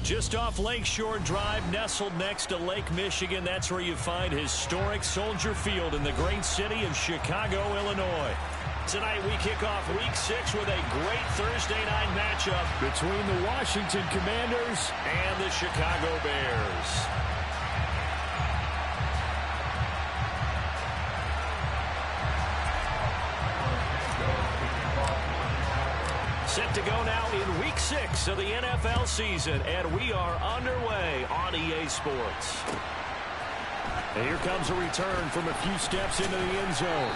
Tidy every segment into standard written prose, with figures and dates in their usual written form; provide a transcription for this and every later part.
Just off Lakeshore Drive, nestled next to Lake Michigan. That's where you find historic Soldier Field in the great city of Chicago, Illinois. Tonight we kick off Week 6 with a great Thursday night matchup between the Washington Commanders and the Chicago Bears. Set to go now in Week 6 of the NFL season, and we are underway on EA Sports. And here comes a return from a few steps into the end zone.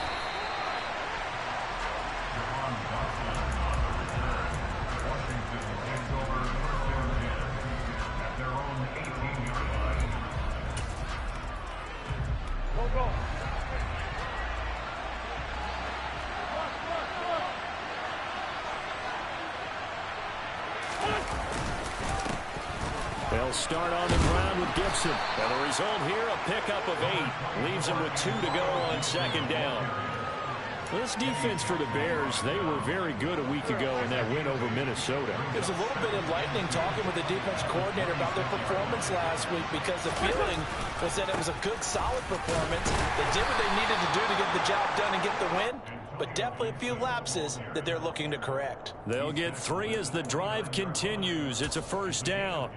They'll start on the ground with Gibson. And the result here, a pickup of 8. Leaves him with 2 to go on second down. This defense for the Bears, they were very good a week ago in that win over Minnesota. There's a little bit of lightning talking with the defense coordinator about their performance last week because the feeling was that it was a good, solid performance. They did what they needed to do to get the job done and get the win, but definitely a few lapses that they're looking to correct. They'll get 3 as the drive continues. It's a first down.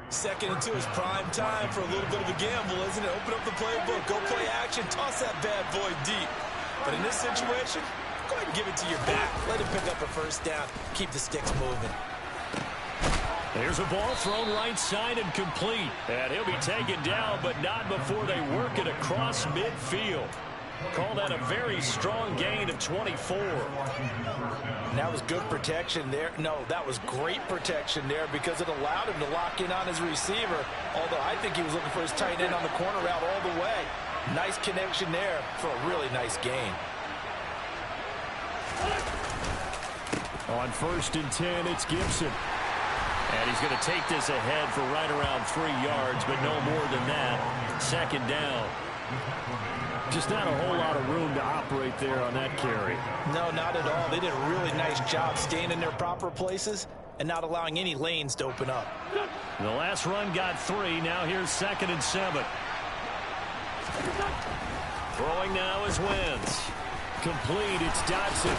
2nd and 2 is prime time for a little bit of a gamble, isn't it? Open up the playbook, go play action, toss that bad boy deep. But in this situation, go ahead and give it to your back. Let him pick up a first down. Keep the sticks moving. There's a ball thrown right side and complete. And he'll be taken down, but not before they work it across midfield. Call that a very strong gain of 24. That was good protection there. No, that was great protection there because it allowed him to lock in on his receiver. Although I think he was looking for his tight end on the corner route all the way. Nice connection there for a really nice gain. On 1st and 10, it's Gibson. And he's going to take this ahead for right around 3 yards, but no more than that. Second down. Just not a whole lot of room to operate there on that carry. No, not at all. They did a really nice job staying in their proper places and not allowing any lanes to open up. The last run got 3. Now here's 2nd and 7. Throwing now is Wentz. Complete, it's Dotson.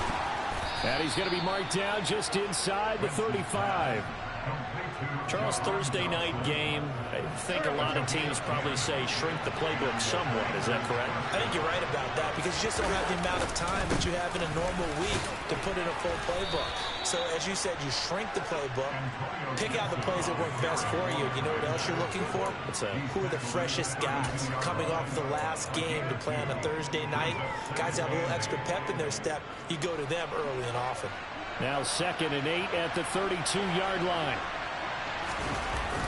And he's going to be marked down just inside the 35. Charles, Thursday night game, I think a lot of teams probably say shrink the playbook somewhat. Is that correct? I think you're right about that because you just don't have the amount of time that you have in a normal week to put in a full playbook. So, as you said, you shrink the playbook, pick out the plays that work best for you. You know what else you're looking for? What's that? Who are the freshest guys coming off the last game to play on a Thursday night? Guys have a little extra pep in their step. You go to them early and often. Now 2nd and 8 at the 32-yard line.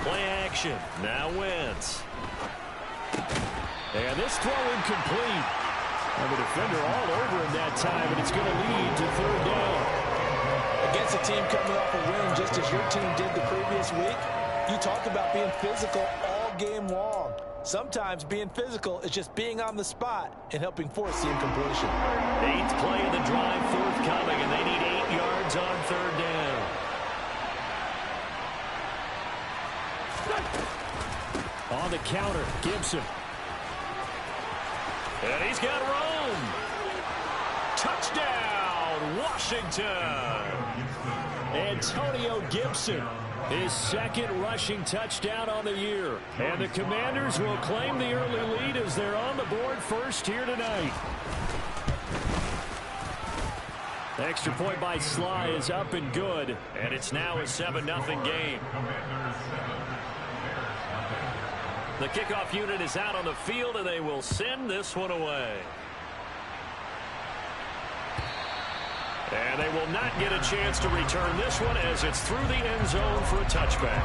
Play action. Now Wentz. And this throw incomplete. And the defender all over him that time, and it's going to lead to 3rd down. Against a team coming off a win just as your team did the previous week, you talk about being physical all game long. Sometimes being physical is just being on the spot and helping force the incompletion. 8th play of the drive forthcoming, and they need 8 yards on 3rd down. On the counter, Gibson. And he's got room. Touchdown, Washington. Antonio Gibson, his 2nd rushing touchdown on the year. And the Commanders will claim the early lead as they're on the board first here tonight. The extra point by Sly is up and good, and it's now a 7-0 game. The kickoff unit is out on the field, and they will send this one away. And they will not get a chance to return this one as it's through the end zone for a touchback.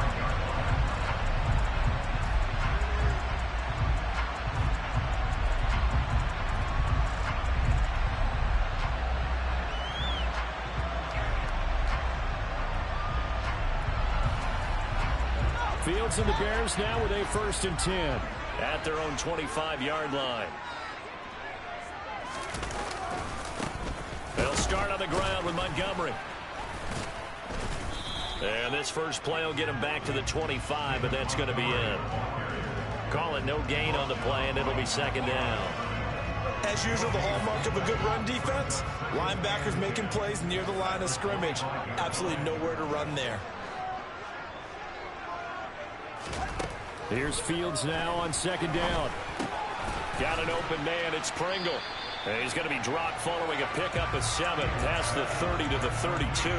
Fields and the Bears now with a 1st and 10 at their own 25-yard line. They'll start on the ground with Montgomery. And this first play will get him back to the 25, but that's going to be it. Call it no gain on the play, and it'll be second down. As usual, the hallmark of a good run defense, linebackers making plays near the line of scrimmage. Absolutely nowhere to run there. Here's Fields now on second down. Got an open man. It's Pringle. And he's going to be dropped following a pickup of 7 past the 30 to the 32.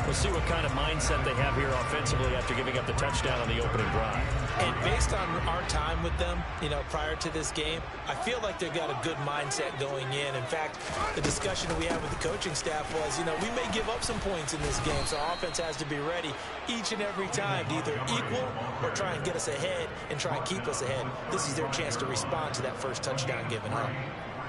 We'll see what kind of mindset they have here offensively after giving up the touchdown on the opening drive. And based on our time with them, prior to this game, I feel like they've got a good mindset going in. In fact, the discussion we had with the coaching staff was, we may give up some points in this game, so our offense has to be ready each and every time to either equal or try and get us ahead and try and keep us ahead. This is their chance to respond to that first touchdown given up.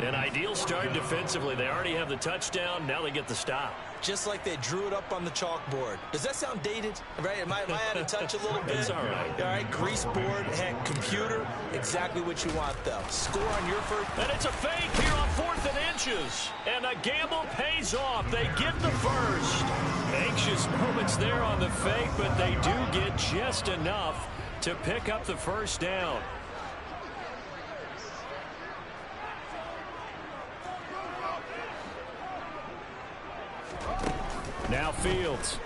An ideal start defensively. They already have the touchdown. Now they get the stop. Just like they drew it up on the chalkboard. Does that sound dated? Right? Am I out of touch a little bit? It's all right. All right, grease board, heck, computer, exactly what you want, though. Score on your first. And it's a fake here on 4th and inches. And a gamble pays off. They get the first. Anxious moments there on the fake, but they do get just enough to pick up the first down. Now Fields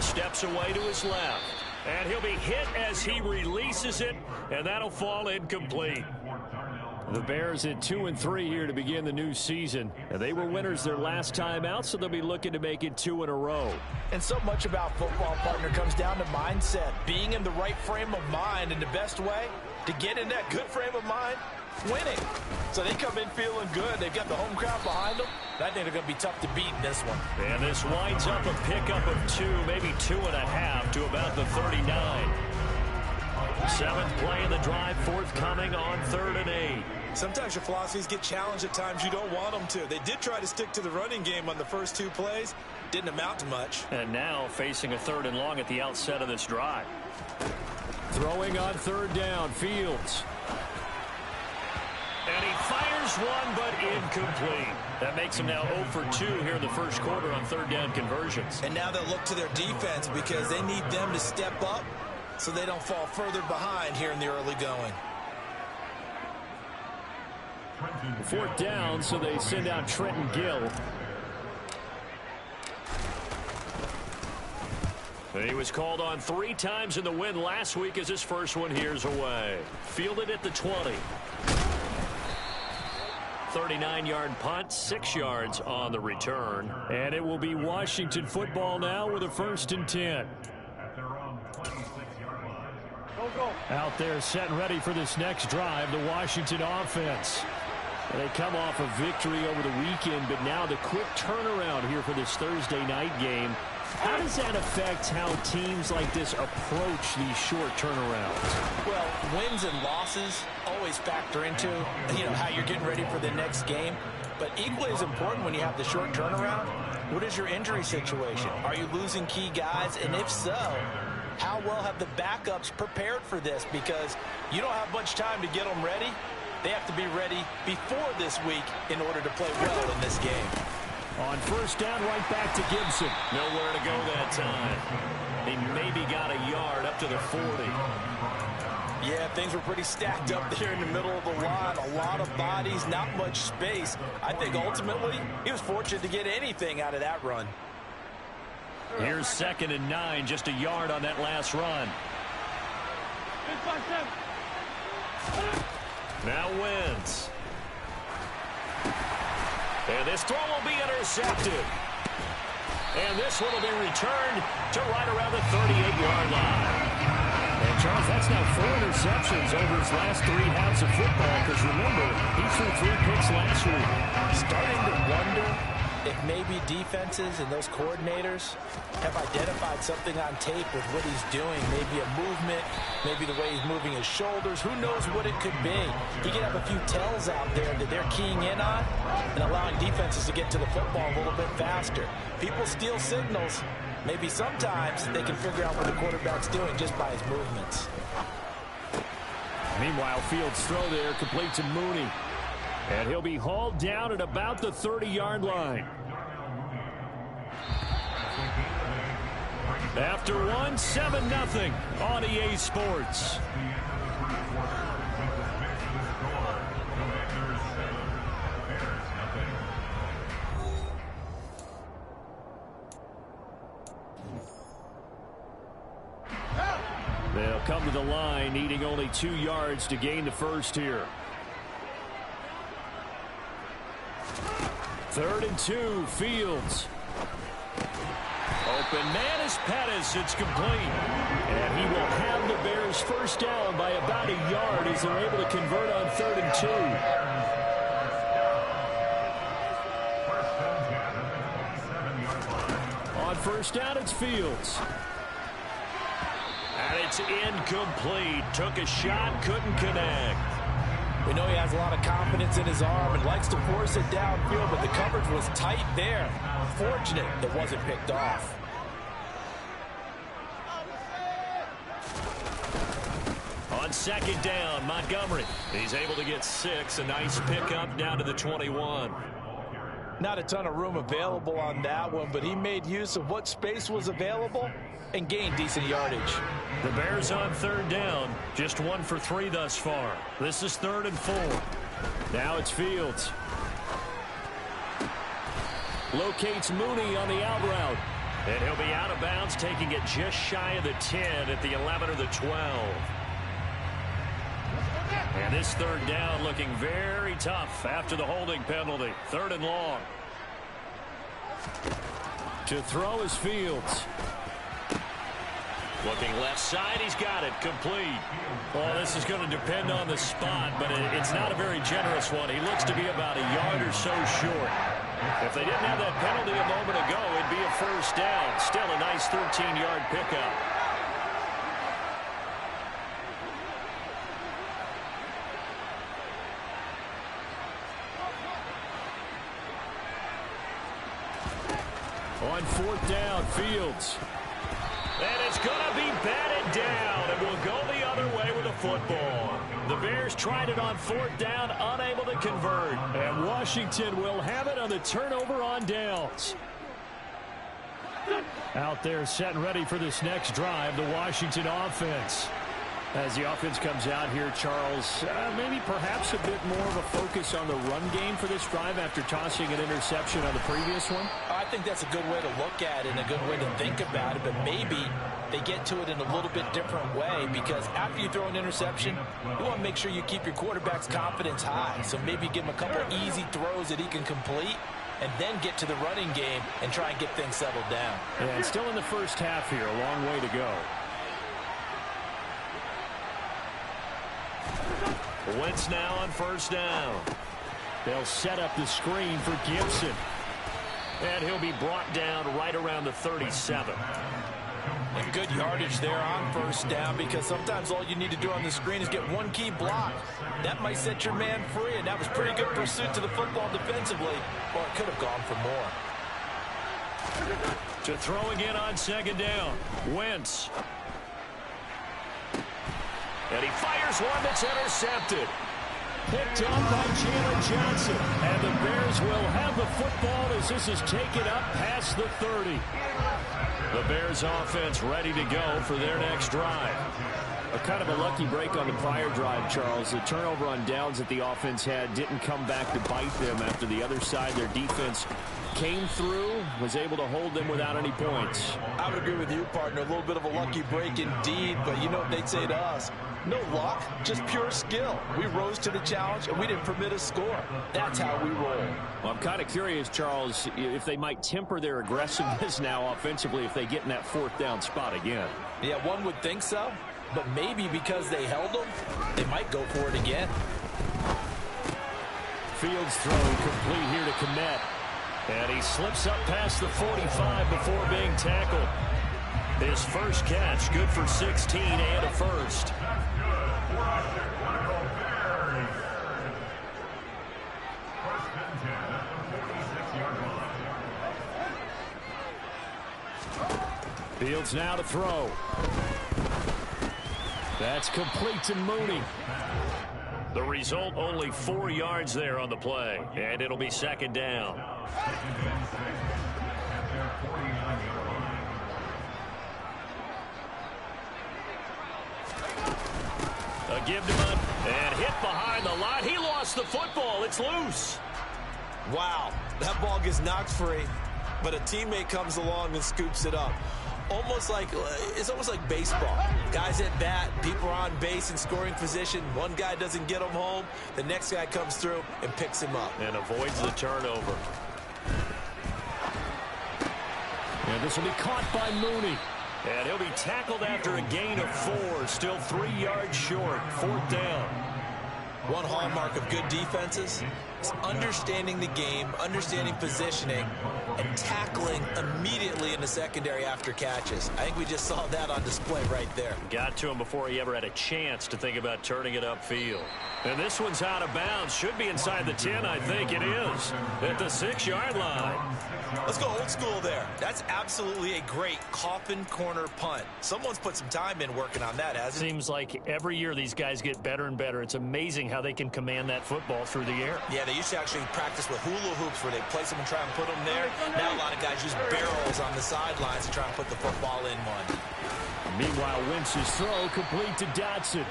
steps away to his left, and he'll be hit as he releases it, and that'll fall incomplete. The Bears at 2-3 here to begin the new season, and they were winners their last time out, so they'll be looking to make it 2 in a row. And so much about football, partner, comes down to mindset, being in the right frame of mind, and the best way to get in that good frame of mind, winning. So they come in feeling good. They've got the home crowd behind them. I think they're going to be tough to beat in this one. And this winds up a pickup of 2, maybe 2.5 to about the 39. 7th play of the drive forthcoming on 3rd and 8. Sometimes your philosophies get challenged at times you don't want them to. They did try to stick to the running game on the first 2 plays. Didn't amount to much. And now facing a 3rd and long at the outset of this drive. Throwing on 3rd down, Fields. And he fires one, but incomplete. That makes him now 0 for 2 here in the first quarter on 3rd down conversions. And now they'll look to their defense because they need them to step up so they don't fall further behind here in the early going. 4th down, so they send out Trenton Gill. He was called on 3 times in the win last week as his first one here's away. Fielded at the 20. 39-yard punt, 6 yards on the return. And it will be Washington football now with a 1st and 10. Out there set and ready for this next drive, the Washington offense. They come off a victory over the weekend, but now the quick turnaround here for this Thursday night game. How does that affect how teams like this approach these short turnarounds? Well, wins and losses always factor into, how you're getting ready for the next game. But equally as important when you have the short turnaround, what is your injury situation? Are you losing key guys? And if so, how well have the backups prepared for this? Because you don't have much time to get them ready. They have to be ready before this week in order to play well in this game. On 1st down, right back to Gibson. Nowhere to go that time. He maybe got a yard up to the 40. Yeah, things were pretty stacked up there in the middle of the line. A lot of bodies, not much space. I think ultimately he was fortunate to get anything out of that run. Here's 2nd and 9, just a yard on that last run. Now Wentz. And this throw will be intercepted. And this one will be returned to right around the 38-yard line. And, Charles, that's now 4 interceptions over his last 3 halves of football. Because, remember, he threw 3 picks last week. Starting to wonder if maybe defenses and those coordinators have identified something on tape with what he's doing. Maybe a movement, maybe the way he's moving his shoulders. Who knows what it could be? He could have a few tells out there that they're keying in on and allowing defenses to get to the football a little bit faster. People steal signals. Maybe sometimes they can figure out what the quarterback's doing just by his movements. Meanwhile, Fields' throw there complete to Mooney. And he'll be hauled down at about the 30-yard line. After one, 7-0 on EA Sports. They'll come to the line, needing only 2 yards to gain the first here. 3rd and 2, Fields. Open man is Pettis. It's complete. And he will have the Bears first down by about a yard as they're able to convert on 3rd and 2. On first down, it's Fields. And it's incomplete. Took a shot, couldn't connect. We know he has a lot of confidence in his arm and likes to force it downfield, but the coverage was tight there. Fortunate that wasn't picked off. On 2nd down, Montgomery. He's able to get 6. A nice pickup down to the 21. Not a ton of room available on that one, but he made use of what space was available and gained decent yardage. The Bears on 3rd down. Just 1 for 3 thus far. This is 3rd and 4. Now it's Fields. Locates Mooney on the out route. And he'll be out of bounds, taking it just shy of the 10 at the 11 or the 12. And this 3rd down looking very tough after the holding penalty. 3rd and long. To throw is Fields. Looking left side, he's got it, complete. Well, this is going to depend on the spot, but it's not a very generous one. He looks to be about a yard or so short. If they didn't have that penalty a moment ago, it'd be a first down. Still a nice 13-yard pickup. On 4th down, Fields. And it's going to be batted down, and will go the other way with the football. The Bears tried it on 4th down, unable to convert. And Washington will have it on the turnover on downs. Out there set and ready for this next drive, the Washington offense. As the offense comes out here, Charles, maybe perhaps a bit more of a focus on the run game for this drive after tossing an interception on the previous one? I think that's a good way to look at it and a good way to think about it, but maybe they get to it in a little bit different way, because after you throw an interception, you want to make sure you keep your quarterback's confidence high. So maybe give him a couple easy throws that he can complete, and then get to the running game and try and get things settled down. And still in the first half here, a long way to go. Wentz now on first down. They'll set up the screen for Gibson. And he'll be brought down right around the 37. And good yardage there on first down, because sometimes all you need to do on the screen is get one key block. That might set your man free, and that was pretty good pursuit to the football defensively. Or it could have gone for more. To throw again on 2nd down, Wentz. And he fires one that's intercepted. Picked up by Chandler Johnson. And the Bears will have the football as this is taken up past the 30. The Bears offense ready to go for their next drive. A kind of a lucky break on the prior drive, Charles. The turnover on downs that the offense had didn't come back to bite them after the other side. Their defense came through, was able to hold them without any points. I would agree with you, partner. A little bit of a lucky break indeed, but you know what they'd say to us? No luck, just pure skill. We rose to the challenge, and we didn't permit a score. That's how we roll. Well, I'm kind of curious, Charles, if they might temper their aggressiveness now offensively if they get in that 4th down spot again. Yeah, one would think so, but maybe because they held them, they might go for it again. Fields throwing complete here to Kmet. And he slips up past the 45 before being tackled. His first catch, good for 16 and a first. Fields now to throw. That's complete to Mooney. The result, only 4 yards there on the play, and it'll be 2nd down. A give to him and hit behind the line. He lost the football. It's loose. Wow, that ball gets knocked free, but a teammate comes along and scoops it up. It's almost like baseball. Guys at bat, people are on base in scoring position. One guy doesn't get him home. The next guy comes through and picks him up. And avoids the turnover. And this will be caught by Mooney. And he'll be tackled after a gain of 4. Still 3 yards short. 4th down. One hallmark of good defenses is understanding the game, understanding positioning, and tackling immediately in the secondary after catches. I think we just saw that on display right there. Got to him before he ever had a chance to think about turning it upfield. And this one's out of bounds. Should be inside the 10, I think it is. At the 6-yard line. Let's go old school there. That's absolutely a great coffin corner punt. Someone's put some time in working on that, hasn't it? Seems like every year these guys get better and better. It's amazing how they can command that football through the air. Yeah, they used to actually practice with hula hoops where they place them and try and put them there. Now a lot of guys use barrels on the sidelines to try and put the football in one. Meanwhile, Wentz's throw complete to Dotson.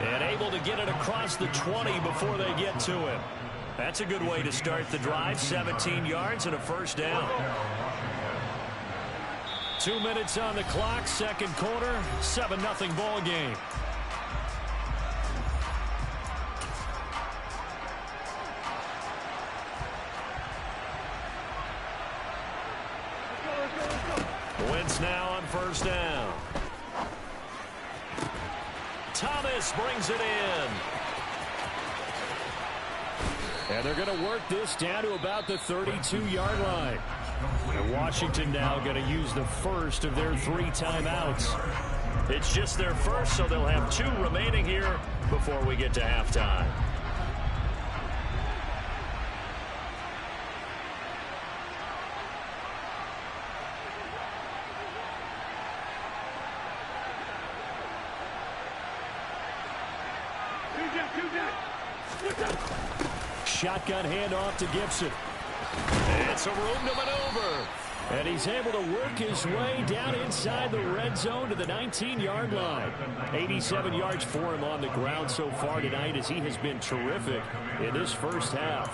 And able to get it across the 20 before they get to him. That's a good way to start the drive. 17 yards and a 1st down. 2 minutes on the clock, 2nd quarter, 7-0 ball game. Wentz now on 1st down. Thomas brings it in. And they're going to work this down to about the 32-yard line. And Washington now going to use the first of their 3 timeouts. It's just their first, so they'll have 2 remaining here before we get to halftime. Shotgun handoff to Gibson. It's a room to maneuver. And he's able to work his way down inside the red zone to the 19-yard line. 87 yards for him on the ground so far tonight as he has been terrific in this first half.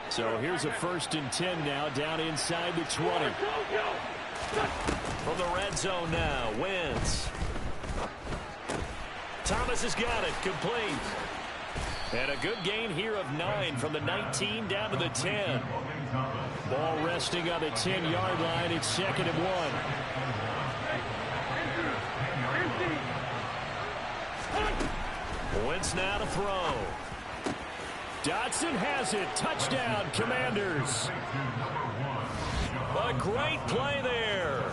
So here's a 1st and 10 now down inside the 20. From the red zone now, Wentz. Thomas has got it, complete. And a good gain here of 9 from the 19 down to the 10. Ball resting on the 10-yard line. It's 2nd and 1. Wentz now to throw. Dotson has it. Touchdown, Commanders. A great play there.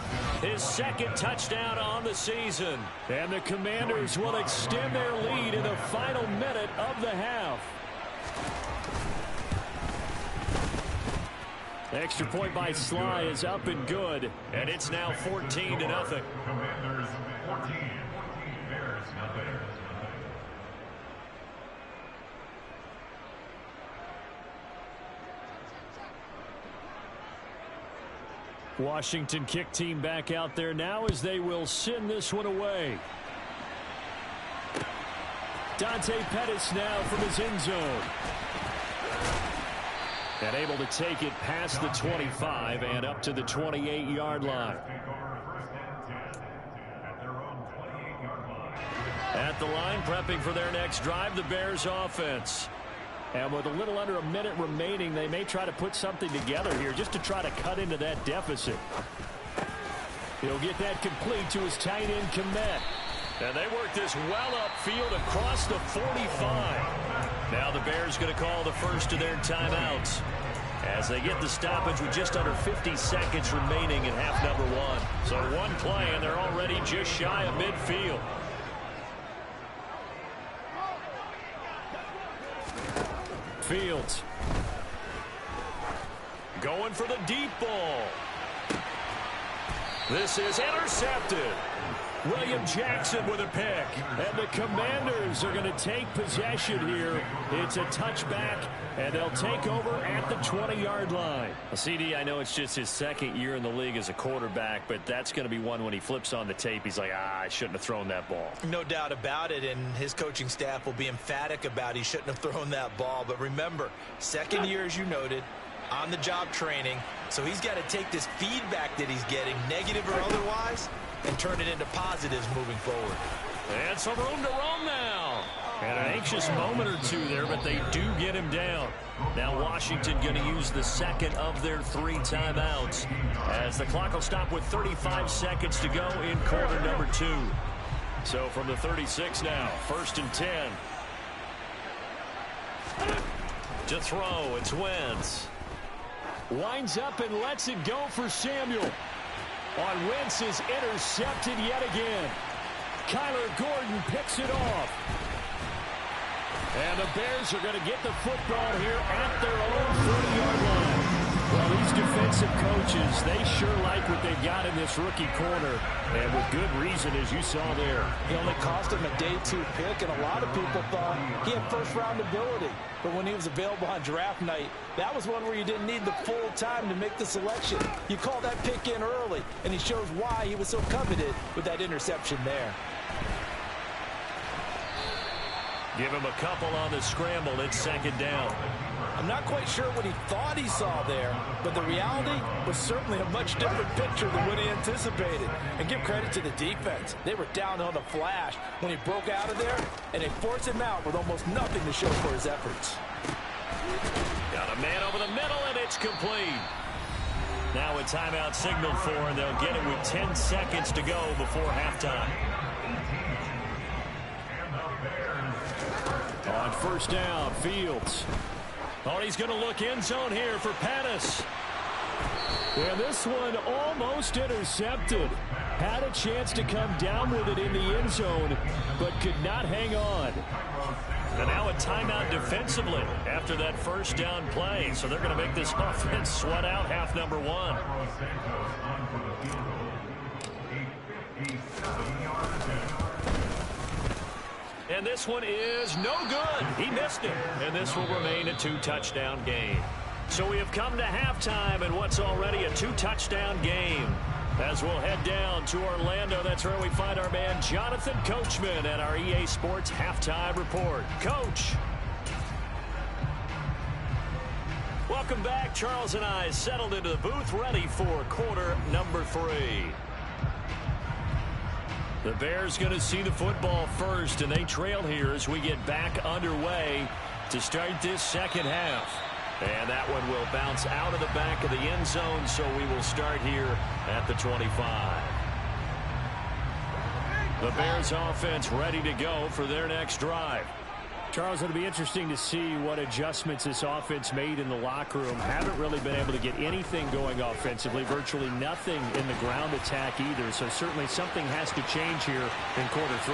His 2nd touchdown on the season. And the Commanders will extend their lead in the final minute of the half. Extra point by Sly is up and good. And it's now 14-0. Commanders 14, Bears nothing. Washington kick team back out there now as they will send this one away. Dante Pettis now from his end zone. And able to take it past the 25 and up to the 28-yard line. At the line, prepping for their next drive, the Bears offense. And with a little under a minute remaining, they may try to put something together here just to try to cut into that deficit. He'll get that complete to his tight end, Kmet. And they work this well upfield across the 45. Now the Bears going to call the first of their timeouts as they get the stoppage with just under 50 seconds remaining in half number 1. So one play, and they're already just shy of midfield. Fields going for the deep ball. This is intercepted. William Jackson with a pick. And the Commanders are going to take possession here. It's a touchback, and they'll take over at the 20-yard line. Well, CD, I know it's just his second year in the league as a quarterback, but that's going to be one when he flips on the tape. He's like, I shouldn't have thrown that ball. No doubt about it, and his coaching staff will be emphatic about he shouldn't have thrown that ball. But remember, second year, as you noted, on-the-job training, so he's got to take this feedback that he's getting, negative or otherwise, and turn it into positives moving forward. And some room to roam now. And an anxious moment or two there, but they do get him down. Now Washington going to use the second of their 3 timeouts as the clock will stop with 35 seconds to go in quarter number 2. So from the 36 now, 1st and 10. To throw, it's Wentz. Winds up and lets it go for Samuel. On Wentz is intercepted yet again. Kyler Gordon picks it off. And the Bears are going to get the football here at their own 40-yard line. Well, these defensive coaches, they sure like what they've got in this rookie corner. And with good reason, as you saw there. He only cost him a day 2 pick, and a lot of people thought he had first-round ability. But when he was available on draft night, that was one where you didn't need the full time to make the selection. You call that pick in early, and he shows why he was so coveted with that interception there. Give him a couple on the scramble. It's 2nd down. I'm not quite sure what he thought he saw there, but the reality was certainly a much different picture than what he anticipated. And give credit to the defense. They were down on the flash when he broke out of there, and they forced him out with almost nothing to show for his efforts. Got a man over the middle, and it's complete. Now a timeout signaled for, and they'll get it with 10 seconds to go before halftime. On 1st down, Fields. Oh, he's going to look end zone here for Pettis. And this one almost intercepted. Had a chance to come down with it in the end zone, but could not hang on. And now a timeout defensively after that 1st down play. So they're going to make this offense sweat out half number 1. And this one is no good. He missed it. And this will remain a 2-touchdown game. So we have come to halftime in what's already a 2-touchdown game. As we'll head down to Orlando, that's where we find our man Jonathan Coachman at our EA Sports Halftime Report. Coach. Welcome back. Charles and I settled into the booth, ready for quarter number 3. The Bears going to see the football first, and they trail here as we get back underway to start this second half. And that one will bounce out of the back of the end zone, so we will start here at the 25. The Bears offense ready to go for their next drive. Charles, it'll be interesting to see what adjustments this offense made in the locker room. Haven't really been able to get anything going offensively, virtually nothing in the ground attack either. So certainly something has to change here in quarter 3.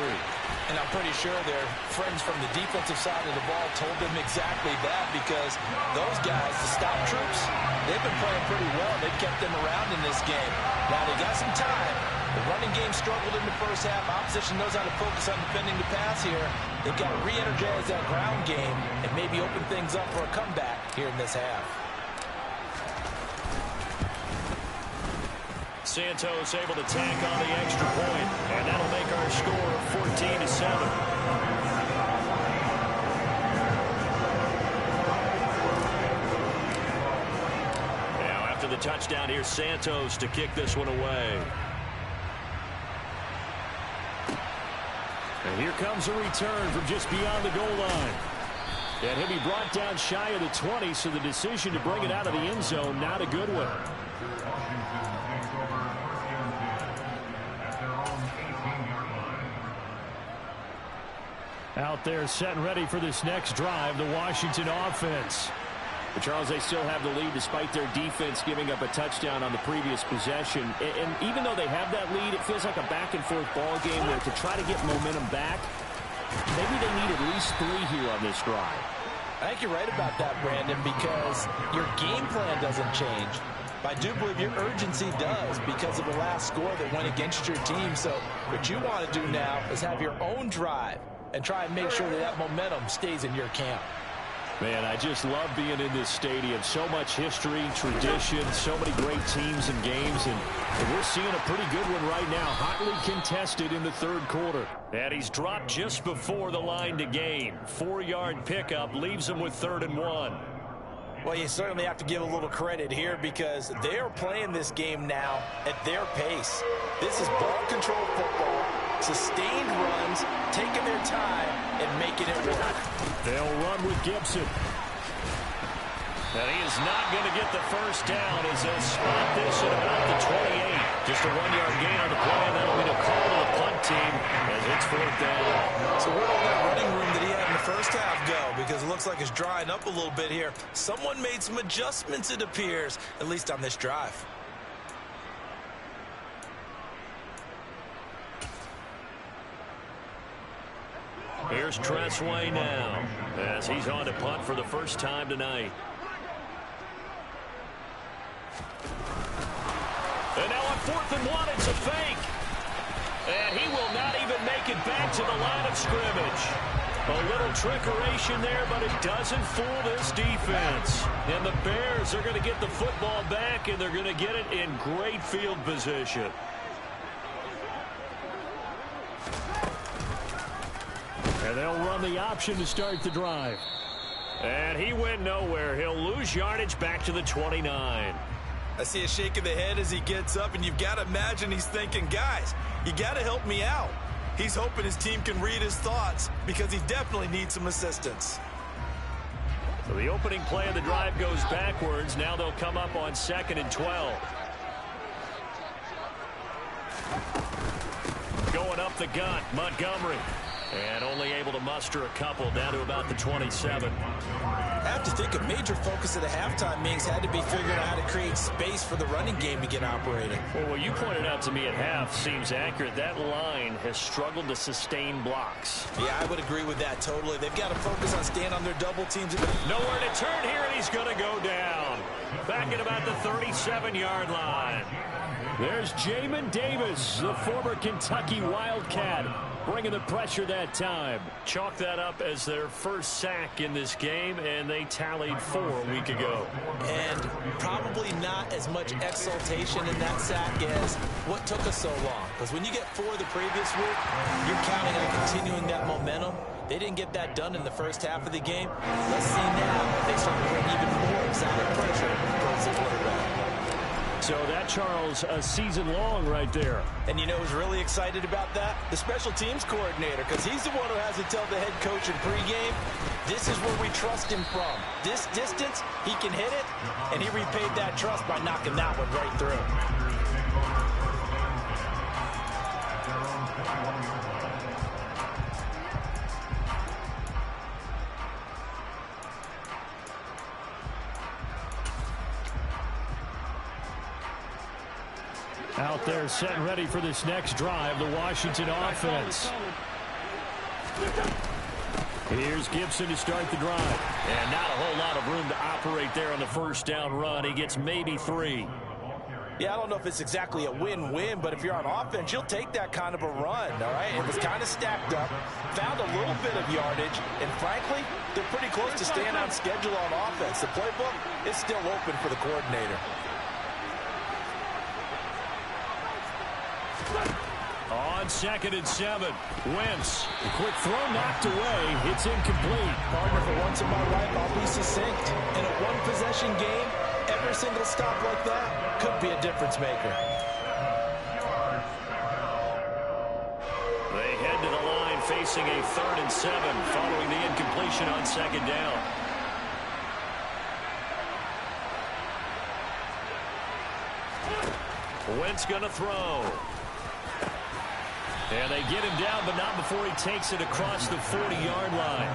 And I'm pretty sure their friends from the defensive side of the ball told them exactly that, because those guys, the stop troops, they've been playing pretty well. They've kept them around in this game. Now they got some time. The running game struggled in the first half. Opposition knows how to focus on defending the pass here. They've got to re-energize that ground game and maybe open things up for a comeback here in this half. Santos able to tack on the extra point, and that'll make our score 14-7. Now after the touchdown, here's Santos to kick this one away. And here comes a return from just beyond the goal line. And he'll be brought down shy of the 20, so the decision to bring it out of the end zone, not a good one. Out there set and ready for this next drive, the Washington offense. But Charles, they still have the lead despite their defense giving up a touchdown on the previous possession. And even though they have that lead, it feels like a back-and-forth ball game where to try to get momentum back, maybe they need at least 3 here on this drive. I think you're right about that, Brandon, because your game plan doesn't change. I do believe your urgency does because of the last score that went against your team. So what you want to do now is have your own drive and try and make sure that that momentum stays in your camp. Man, I just love being in this stadium. So much history, tradition, so many great teams and games, and we're seeing a pretty good one right now, hotly contested in the third quarter. And he's dropped just before the line to gain. 4-yard pickup leaves him with 3rd and 1. Well, you certainly have to give a little credit here because they're playing this game now at their pace. This is ball control football, sustained runs, taking their time and making it work. They'll run with Gibson. And he is not going to get the first down as they spot this at about the 28. Just a 1-yard gain on the play, and that'll be the call to the punt team as it's 4th down. So where'd all that running room that he had in the first half go? Because it looks like it's drying up a little bit here. Someone made some adjustments, it appears, at least on this drive. Here's Tressway now as he's on to punt for the first time tonight. And now on 4th and 1, it's a fake. And he will not even make it back to the line of scrimmage. A little trickeration there, but it doesn't fool this defense. And the Bears are going to get the football back, and they're going to get it in great field position. And they'll run the option to start the drive. And he went nowhere. He'll lose yardage back to the 29. I see a shake of the head as he gets up, and you've got to imagine he's thinking, guys, you got to help me out. He's hoping his team can read his thoughts because he definitely needs some assistance. So the opening play of the drive goes backwards. Now they'll come up on 2nd and 12. Going up the gut, Montgomery. And only able to muster a couple down to about the 27. I have to think a major focus of the halftime meetings had to be figuring out how to create space for the running game to get operating. Well, what you pointed out to me at half seems accurate. That line has struggled to sustain blocks. Yeah, I would agree with that totally. They've got to focus on staying on their double teams. Nowhere to turn here, and he's going to go down. Back at about the 37-yard line. There's Jamin Davis, the former Kentucky Wildcat, bringing the pressure that time. Chalk that up as their first sack in this game, and they tallied 4 a week ago. And probably not as much exultation in that sack as what took us so long. Because when you get 4 the previous week, you're counting on continuing that momentum. They didn't get that done in the first half of the game. Let's see now if they start to bring even more exotic pressure towards the quarterback. So that, Charles, a season long right there. And you know who's really excited about that? The special teams coordinator, because he's the one who has to tell the head coach in pregame, this is where we trust him from. This distance, he can hit it, and he repaid that trust by knocking that one right through. Out there set and ready for this next drive, the Washington offense. Here's Gibson to start the drive. And not a whole lot of room to operate there on the first down run. He gets maybe 3. Yeah, I don't know if it's exactly a win-win, but if you're on offense, you'll take that kind of a run, all right? It was kind of stacked up, found a little bit of yardage, and frankly, they're pretty close to staying on schedule on offense. The playbook is still open for the coordinator. On 2nd and 7, Wentz. The quick throw knocked away. It's incomplete. Partner, for once in my life, I'll be succinct. In a one-possession game, every single stop like that could be a difference maker. They head to the line facing a 3rd and 7 following the incompletion on 2nd down. Wentz gonna throw. And they get him down, but not before he takes it across the 40-yard line.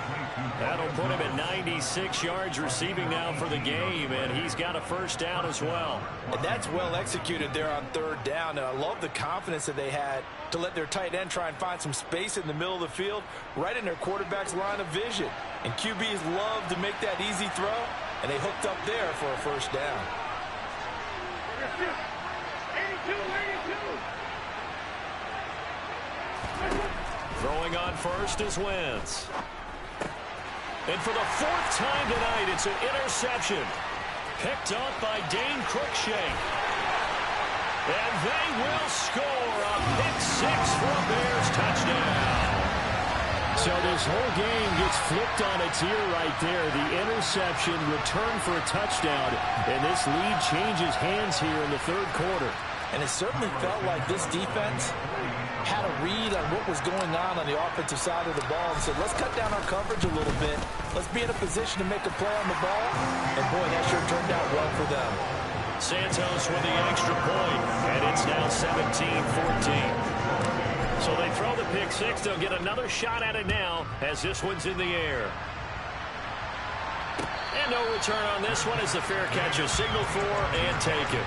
That'll put him at 96 yards receiving now for the game, and he's got a first down as well. And that's well executed there on 3rd down, and I love the confidence that they had to let their tight end try and find some space in the middle of the field, right in their quarterback's line of vision. And QBs love to make that easy throw, and they hooked up there for a first down. Throwing on first is Wentz. And for the fourth time tonight, it's an interception. Picked up by Dane Cruikshank. And they will score a pick-6 for a Bears touchdown. So this whole game gets flipped on its ear right there. The interception, return for a touchdown, and this lead changes hands here in the third quarter. And it certainly felt like this defense had a read on what was going on the offensive side of the ball and said, let's cut down our coverage a little bit. Let's be in a position to make a play on the ball. And, boy, that sure turned out well for them. Santos with the extra point, and it's now 17-14. So they throw the pick-6. They'll get another shot at it now as this one's in the air. And no return on this one as the fair catch is signaled for and taken.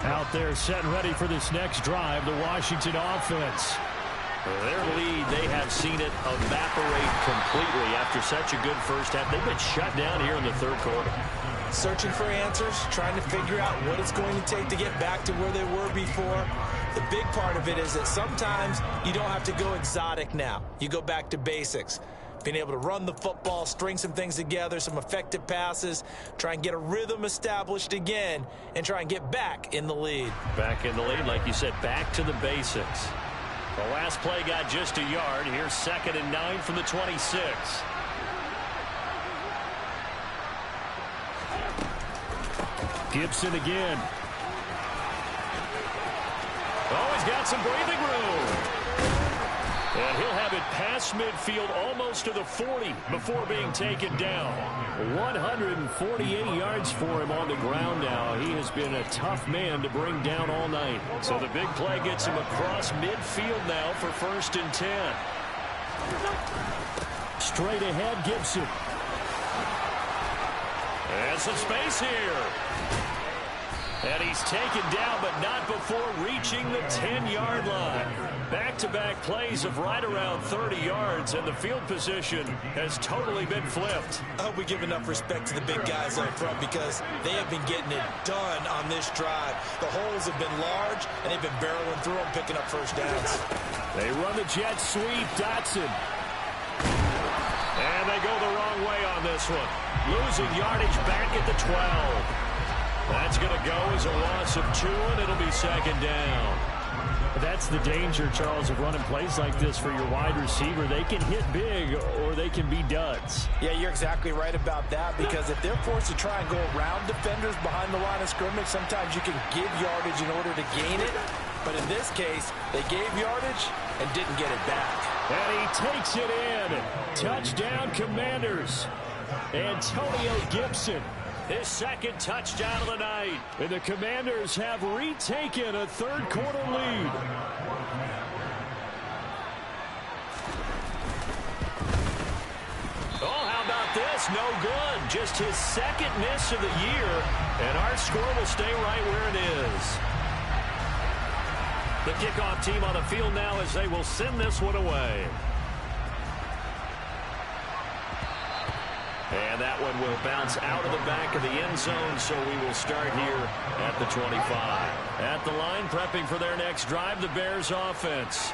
Out there set and ready for this next drive, the Washington offense. Their lead, they have seen it evaporate completely after such a good first half. They've been shut down here in the third quarter. Searching for answers, trying to figure out what it's going to take to get back to where they were before. The big part of it is that sometimes you don't have to go exotic now. You go back to basics. Being able to run the football, string some things together, some effective passes, try and get a rhythm established again, and try and get back in the lead. Back in the lead, like you said, back to the basics. The last play got just a yard. Here's 2nd and 9 from the 26. Gibson again. Oh, he's got some breathing room. And he'll have it past midfield almost to the 40 before being taken down. 148 yards for him on the ground now. He has been a tough man to bring down all night. So the big play gets him across midfield now for 1st and 10. Straight ahead, Gibson. And some space here. And he's taken down, but not before reaching the 10-yard line. Back-to-back plays of right around 30 yards, and the field position has totally been flipped. I hope we give enough respect to the big guys up front because they have been getting it done on this drive. The holes have been large, and they've been barreling through them, picking up first downs. They run the jet sweep. Dotson. And they go the wrong way on this one. Losing yardage back at the 12. That's going to go as a loss of 2, and it'll be 2nd down. That's the danger, Charles, of running plays like this for your wide receiver. They can hit big or they can be duds. Yeah, you're exactly right about that because if they're forced to try and go around defenders behind the line of scrimmage, sometimes you can give yardage in order to gain it. But in this case, they gave yardage and didn't get it back. And he takes it in. Touchdown, Commanders. Antonio Gibson. His 2nd touchdown of the night. And the Commanders have retaken a third-quarter lead. Oh, how about this? No good. Just his 2nd miss of the year, and our score will stay right where it is. The kickoff team on the field now as they will send this one away. And that one will bounce out of the back of the end zone, so we will start here at the 25. At the line, prepping for their next drive, the Bears offense.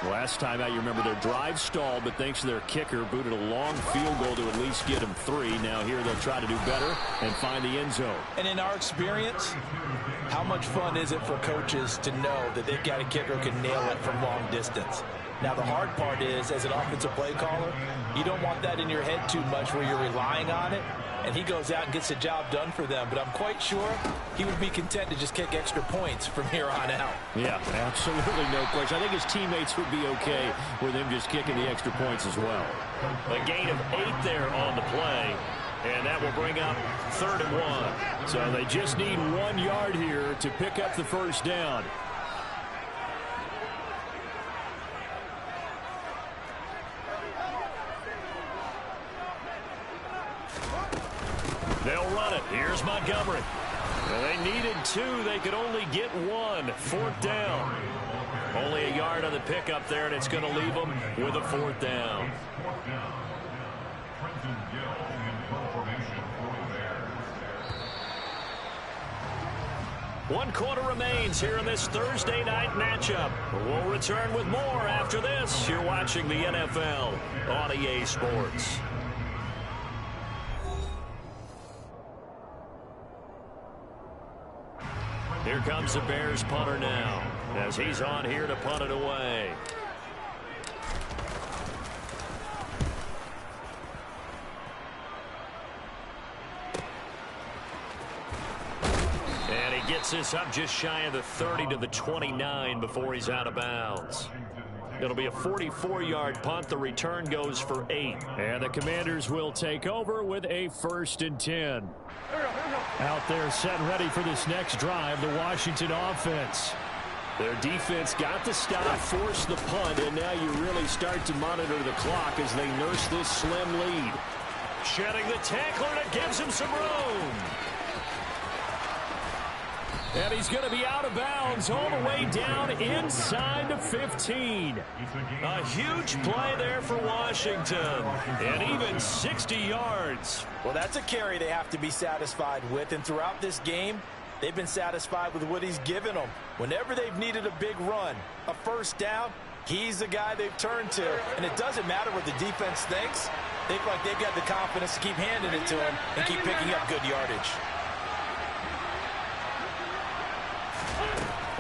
Last time out, you remember their drive stalled, but thanks to their kicker, booted a long field goal to at least get them 3. Now here they'll try to do better and find the end zone. And in our experience, how much fun is it for coaches to know that they've got a kicker who can nail it from long distance? Now, the hard part is, as an offensive play caller, you don't want that in your head too much where you're relying on it, and he goes out and gets the job done for them. But I'm quite sure he would be content to just kick extra points from here on out. Yeah, absolutely no question. I think his teammates would be okay with him just kicking the extra points as well. A gain of 8 there on the play, and that will bring up 3rd and 1. So they just need 1 yard here to pick up the first down. They'll run it. Here's Montgomery. Well, they needed 2. They could only get 1. 4th down. Only a yard on the pickup there, and it's going to leave them with a 4th down. Trenton Gill in formation for the Bears. 1 quarter remains here in this Thursday night matchup. We'll return with more after this. You're watching the NFL on EA Sports. Here comes the Bears punter now as he's on here to punt it away. And he gets this up just shy of the 30 to the 29 before he's out of bounds. It'll be a 44-yard punt. The return goes for 8. And the Commanders will take over with a 1st and 10. Out there set ready for this next drive, the Washington offense. Their defense got the stop, forced the punt, and now you really start to monitor the clock as they nurse this slim lead. Shedding the tackler, and it gives him some room. And he's going to be out of bounds all the way down inside the 15. A huge play there for Washington. And even 60 yards. Well, that's a carry they have to be satisfied with. And throughout this game, they've been satisfied with what he's given them. Whenever they've needed a big run, a 1st down, he's the guy they've turned to. And it doesn't matter what the defense thinks. They feel like they've got the confidence to keep handing it to him and keep picking up good yardage.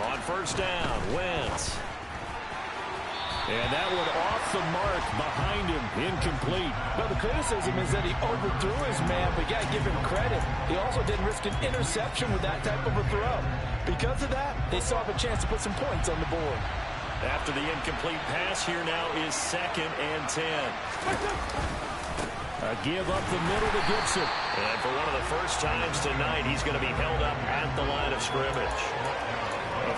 On 1st down, Wentz. And that one off the mark behind him, incomplete. But the criticism is that he overthrew his man, but you got to give him credit. He also didn't risk an interception with that type of a throw. Because of that, they still have a chance to put some points on the board. After the incomplete pass, here now is 2nd and 10. A give up the middle to Gibson. And for one of the first times tonight, he's going to be held up at the line of scrimmage.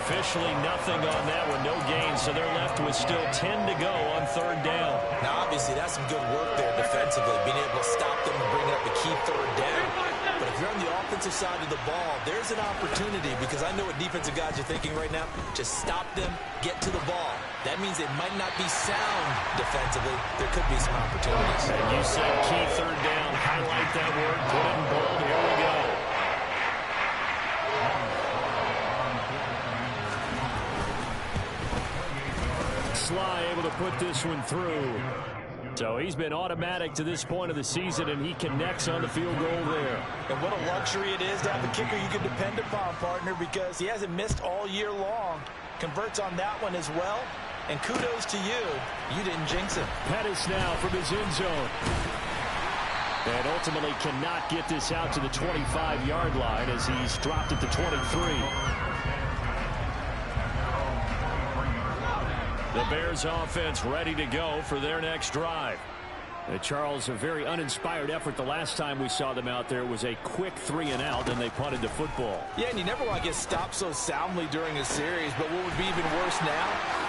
Officially nothing on that one, no gain, so they're left with still 10 to go on 3rd down. Now, obviously, that's some good work there defensively, being able to stop them and bring up a key 3rd down. But if you're on the offensive side of the ball, there's an opportunity, because I know what defensive guys are thinking right now. Just stop them, get to the ball. That means they might not be sound defensively. There could be some opportunities. And you said key 3rd down. Highlight that word, put it in bold. Here we go. Sly able to put this one through. So he's been automatic to this point of the season, and he connects on the field goal there. And what a luxury it is to have a kicker you can depend upon, partner, because he hasn't missed all year long. Converts on that one as well. And kudos to you. You didn't jinx him. Pettis now from his end zone. And ultimately cannot get this out to the 25-yard line as he's dropped at the 23. The Bears offense ready to go for their next drive. Charles, a very uninspired effort. The last time we saw them out there was a quick 3-and-out, and they punted the football. Yeah, and you never want to get stopped so soundly during a series, but what would be even worse now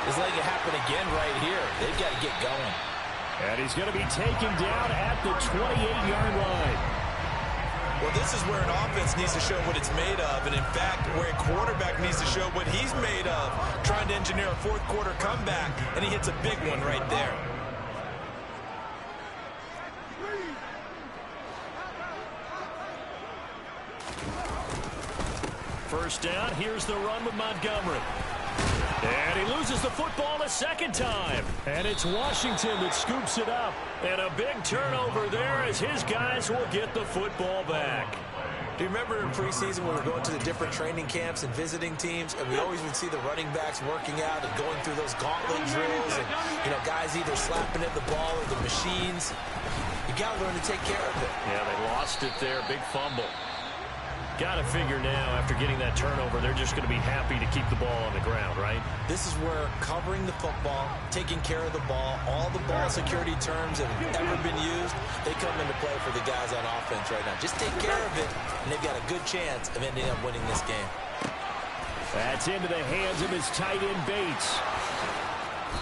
is letting it happen again right here. They've got to get going. And he's going to be taken down at the 28-yard line. Well, this is where an offense needs to show what it's made of, and in fact, where a quarterback needs to show what he's made of, trying to engineer a 4th quarter comeback, and he hits a big one right there. First down, here's the run with Montgomery. And he loses the football a 2nd time. And it's Washington that scoops it up. And a big turnover there as his guys will get the football back. Do you remember in preseason when we were going to the different training camps and visiting teams, and we always would see the running backs working out and going through those gauntlet drills, and, you know, guys either slapping at the ball or the machines. You got to learn to take care of it. Yeah, they lost it there. Big fumble. Got to figure now, after getting that turnover, they're just going to be happy to keep the ball on the ground, right? This is where covering the football, taking care of the ball, all the ball security terms that have ever been used, they come into play for the guys on offense right now. Just take care of it, and they've got a good chance of ending up winning this game. That's into the hands of his tight end, Bates.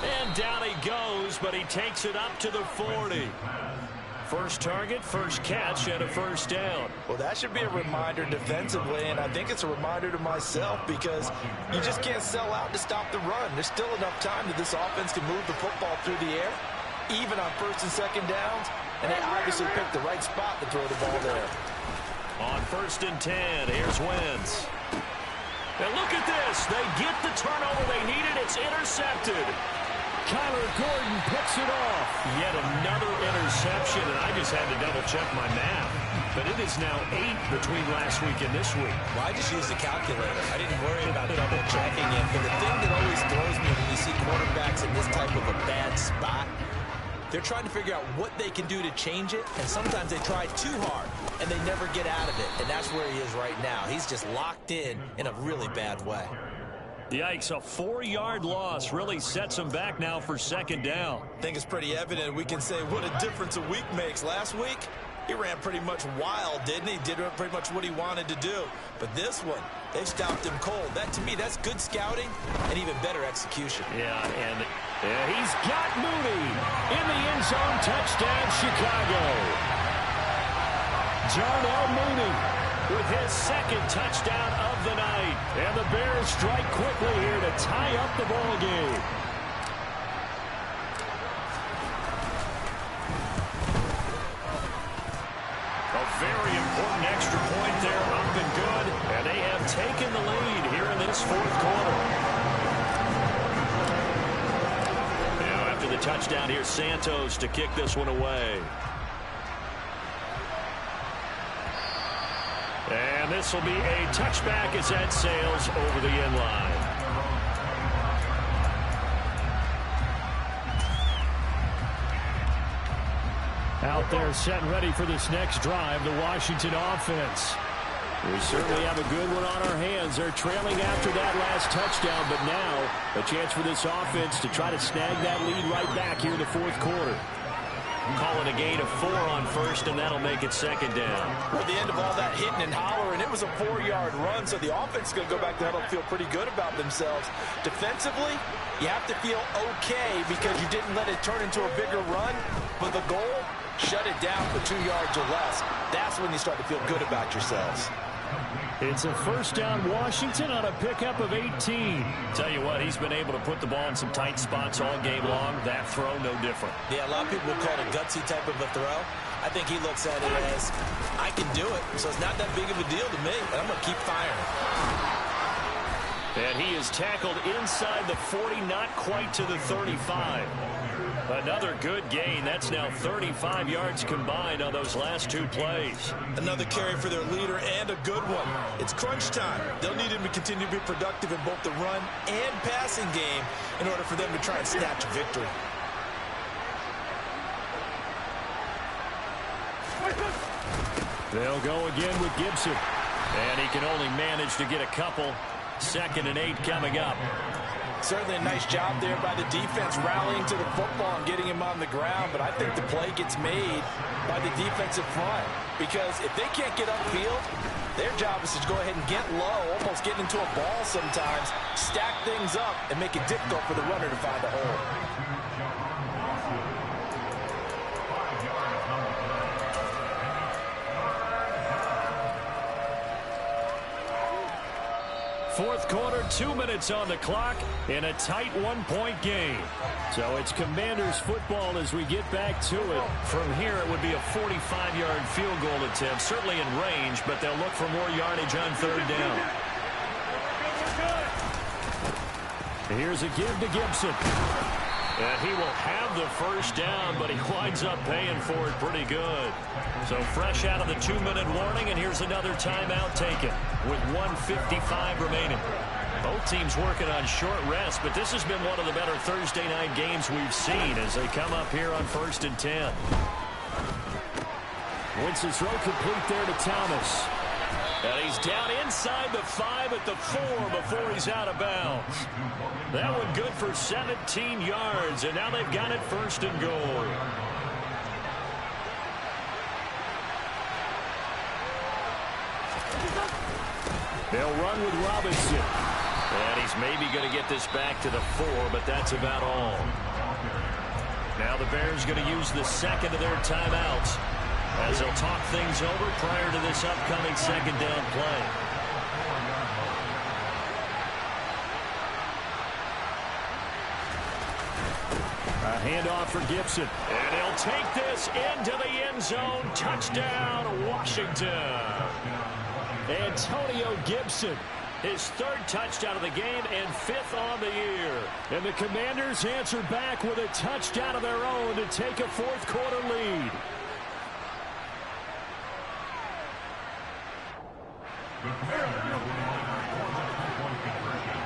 And down he goes, but he takes it up to the 40. First target, first catch, and a first down. Well, that should be a reminder defensively, and I think it's a reminder to myself because you just can't sell out to stop the run. There's still enough time that this offense can move the football through the air, even on first and second downs, and they obviously picked the right spot to throw the ball there. On 1st and 10, here's Wentz. And look at this. They get the turnover they needed. It's intercepted. Kyler Gordon picks it off. Yet another interception, and I just had to double-check my math. But it is now 8 between last week and this week. Well, I just used a calculator. I didn't worry about double-checking it. But the thing that always throws me when you see quarterbacks in this type of a bad spot, they're trying to figure out what they can do to change it, and sometimes they try too hard, and they never get out of it. And that's where he is right now. He's just locked in a really bad way. Yikes, a 4-yard loss really sets him back now for second down. I think it's pretty evident. We can say what a difference a week makes. Last week, he ran pretty much wild, didn't he? Did pretty much what he wanted to do. But this one, they stopped him cold. That, to me, that's good scouting and even better execution. Yeah, and he's got Mooney in the end zone. Touchdown, Chicago. Darnell Mooney with his second touchdown of the night. And the Bears strike quickly here to tie up the ball game. A very important extra point there, up and good. And they have taken the lead here in this fourth quarter. Now after the touchdown, here's Santos to kick this one away. And this will be a touchback as that sails over the end line. Out there set and ready for this next drive, the Washington offense. We certainly have a good one on our hands. They're trailing after that last touchdown, but now a chance for this offense to try to snag that lead right back here in the fourth quarter. Calling a gain of 4 on first, and that'll make it second down. At the end of all that hitting and hollering, it was a 4-yard run, so the offense is going to go back there and feel pretty good about themselves. Defensively, you have to feel okay because you didn't let it turn into a bigger run, but the goal, shut it down for 2 yards or less. That's when you start to feel good about yourselves. It's a first down Washington on a pickup of 18. Tell you what, he's been able to put the ball in some tight spots all game long. That throw, no different. Yeah, a lot of people call it a gutsy type of a throw. I think he looks at it as, I can do it, so it's not that big of a deal to me, and I'm going to keep firing. And he is tackled inside the 40, not quite to the 35. Another good gain. That's now 35 yards combined on those last 2 plays. Another carry for their leader and a good one. It's crunch time. They'll need him to continue to be productive in both the run and passing game in order for them to try and snatch victory. They'll go again with Gibson. And he can only manage to get a couple. 2nd and 8 coming up. Certainly a nice job there by the defense rallying to the football and getting him on the ground, but I think the play gets made by the defensive front because if they can't get upfield, their job is to go ahead and get low, almost get into a ball sometimes, stack things up, and make it difficult for the runner to find a hole. Fourth quarter, 2 minutes on the clock in a tight 1-point game. So it's Commanders football as we get back to it. From here, it would be a 45-yard field goal attempt, certainly in range, but they'll look for more yardage on 3rd down. Here's a give to Gibson. And he will have the first down, but he winds up paying for it pretty good. So fresh out of the 2-minute warning, and here's another timeout taken with 1:55 remaining. Both teams working on short rest, but this has been one of the better Thursday night games we've seen as they come up here on 1st and 10. Winston's throw complete there to Thomas. And he's down inside the 5 at the 4 before he's out of bounds. That one good for 17 yards, and now they've got it 1st and goal. They'll run with Robinson. And he's maybe going to get this back to the 4, but that's about all. Now the Bears going to use the second of their timeouts as they'll talk things over prior to this upcoming second down play. A handoff for Gibson. And he'll take this into the end zone. Touchdown, Washington. Antonio Gibson. His third touchdown of the game and fifth on the year. And the Commanders answer back with a touchdown of their own to take a fourth quarter lead. The Commanders will force a two-point conversion.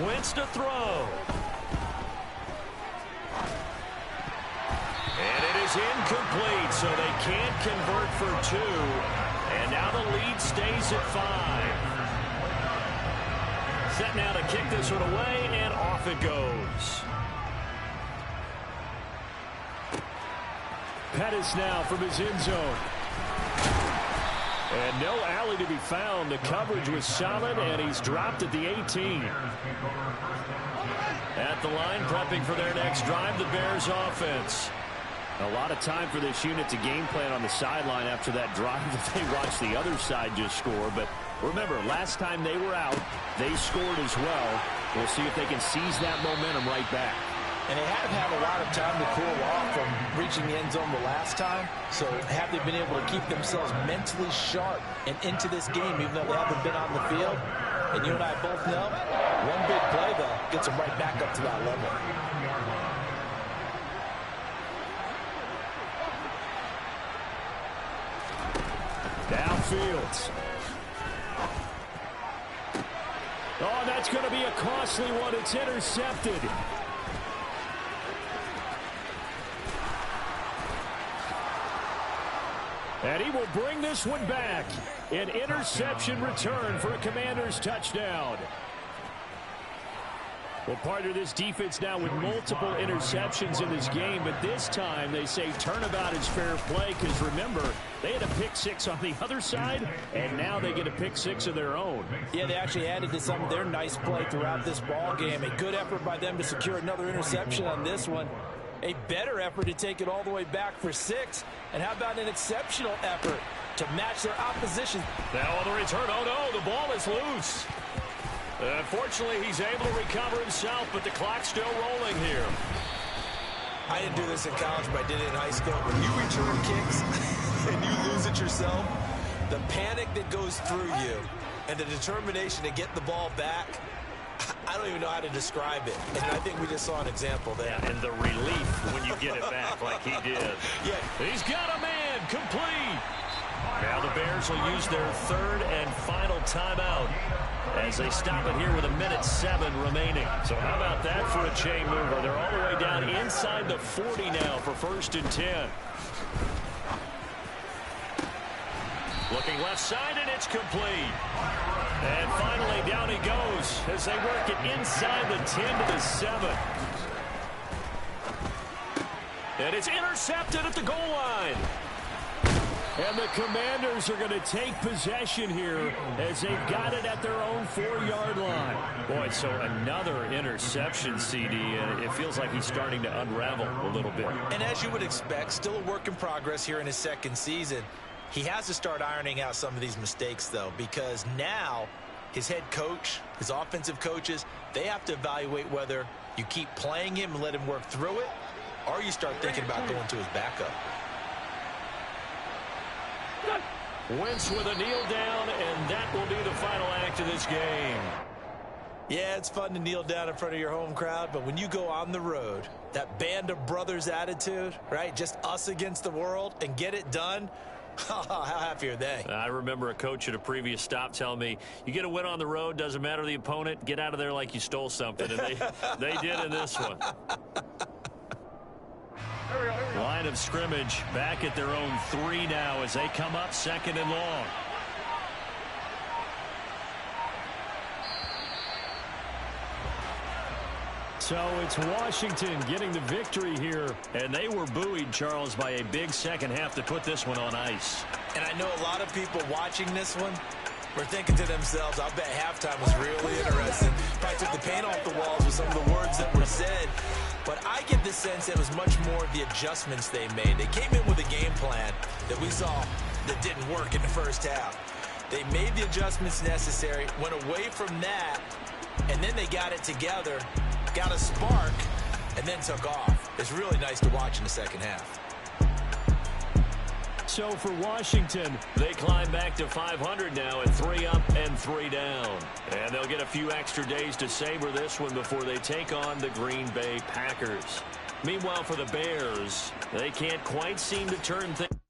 Wentz to throw. And it is incomplete, so they can't convert for two. And now the lead stays at 5. Set now to kick this one away, and off it goes. Pettis now from his end zone. And no alley to be found. The coverage was solid, and he's dropped at the 18. At the line, prepping for their next drive, the Bears offense. A lot of time for this unit to game plan on the sideline after that drive that they watched the other side just score. But remember, last time they were out, they scored as well. We'll see if they can seize that momentum right back. And they have had a lot of time to cool off from reaching the end zone the last time. So have they been able to keep themselves mentally sharp and into this game, even though they haven't been on the field? And you and I both know, one big play, though, gets them right back up to that level. Downfield. Oh, that's going to be a costly one. It's intercepted. And he will bring this one back. An interception return for a Commanders touchdown. Well, part of this defense now with multiple interceptions in this game, but this time they say turnabout is fair play because, remember, they had a pick six on the other side, and now they get a pick six of their own. Yeah, they actually added to some of their nice play throughout this ball game. A good effort by them to secure another interception on this one. A better effort to take it all the way back for 6. And how about an exceptional effort to match their opposition? Now on the return, oh no, the ball is loose. Unfortunately, he's able to recover himself, but the clock's still rolling here. I didn't do this in college, but I did it in high school. When you return kicks and you lose it yourself, the panic that goes through you and the determination to get the ball back, I don't even know how to describe it. And I think we just saw an example there. Yeah, and the relief when you get it back like he did. Yeah. He's got a man, complete. Now the Bears will use their third and final timeout as they stop it here with 1:07 remaining. So how about that for a chain mover? They're all the way down inside the 40 now for 1st and 10. Looking left side, and it's complete. And finally, down he goes as they work it inside the 10 to the 7. And it's intercepted at the goal line. And the Commanders are going to take possession here as they've got it at their own 4-yard line. Boy, so another interception, CD, and it feels like he's starting to unravel a little bit. And as you would expect, still a work in progress here in his second season. He has to start ironing out some of these mistakes, though, because now his head coach, his offensive coaches, they have to evaluate whether you keep playing him and let him work through it, or you start thinking about going to his backup. Wentz with a kneel down, and that will be the final act of this game. Yeah, it's fun to kneel down in front of your home crowd, but when you go on the road, that band of brothers attitude, right, just us against the world, and get it done, how happy are they? I remember a coach at a previous stop telling me, you get a win on the road, doesn't matter the opponent, get out of there like you stole something, and they did in this one. Line of scrimmage back at their own 3 now as they come up 2nd and long. So it's Washington getting the victory here. And they were buoyed, Charles, by a big second half to put this one on ice. And I know a lot of people watching this one were thinking to themselves, I bet halftime was really interesting. Probably took the paint off the walls with some of the words that were said. But I get the sense it was much more the adjustments they made. They came in with a game plan that we saw that didn't work in the first half. They made the adjustments necessary, went away from that, and then they got it together, got a spark, and then took off. It's really nice to watch in the second half. So for Washington, they climb back to 500 now at 3 up and 3 down. And they'll get a few extra days to savor this one before they take on the Green Bay Packers. Meanwhile, for the Bears, they can't quite seem to turn things.